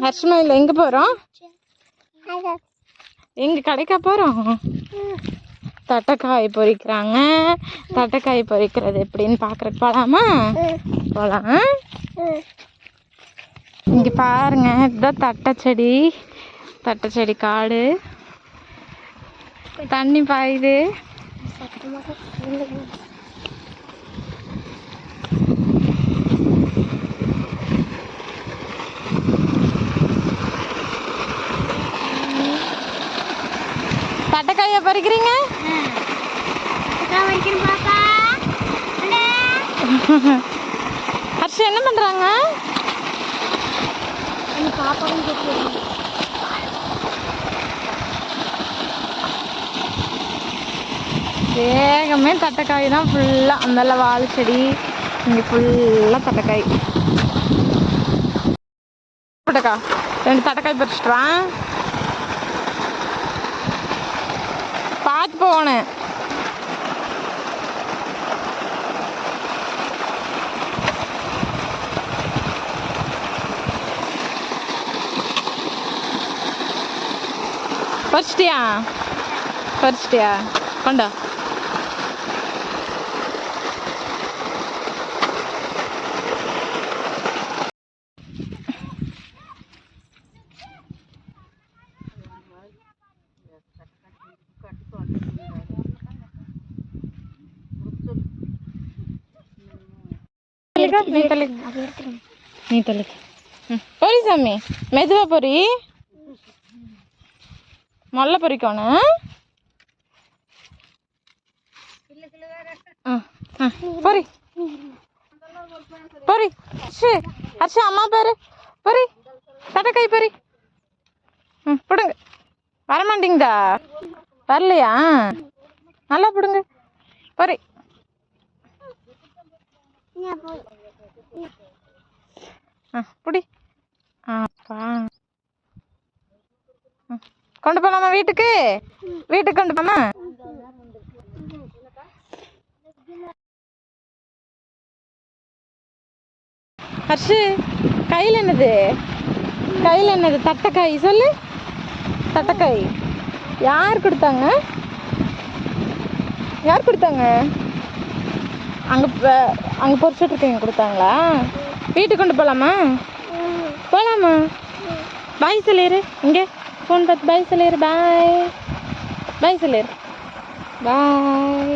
ஹர்ஷ்மையில் எங்கே போகிறோம்? எங்கே கடைக்கா போகிறோம்? தட்டைக்காய் பொரிக்கிறாங்க. தட்டைக்காய் பொரிக்கிறது எப்படின்னு பார்க்குறக்கு போகலாமா? போகலாம். இங்கே பாருங்க, இதுதான் தட்டை செடி காடு. தண்ணி பாயுது. தட்டைக்காயை பறிக்கிறீங்க? ஹர்ஷ் என்ன பண்றாங்க? வேகமே தட்டைக்காய் தான் ஃபுல்லாக. அந்தல வாழை செடி, இங்கே ஃபுல்லாக தட்டைக்காய். தட்டைக்காய் 2 தட்டைக்காய் பறிச்சிட்டு வா. பார்த்து போனேன். பறிச்சிட்டியா கொண்டா. நீ தள்ளு. பொரி சாமி, மெதுவா பொரி. மல்ல பொரிக்கணும். பொரி பொரி. ஹர்ஷா அம்மா பேரு பொரி. தட்டைக்காய் பொரி. பிடுங்க. வரமாட்டீங்கதா? வரலையா? நல்லா பிடுங்க. பொரி. புடி. அப்பா கொண்டு போலாமா வீட்டுக்கு? வீட்டுக்கு கொண்டு போமா? ஹர்ஷு கையில் என்னது? கையில் என்னது? தட்டைக்காய் சொல்லு. தட்டைக்காய் யார் கொடுத்தாங்க? யார் கொடுத்தாங்க? அங்கே பொறிச்சிட்டு இருக்கீங்க கொடுத்தாங்களா? வீட்டுக்கு கொண்டு போகலாமா? போகலாமா? பாய் சொல்லிடு. இங்கே ஃபோன் பார்த்து பாய் சொல்லிடு. பாய் சொல்லிடு. பாய்.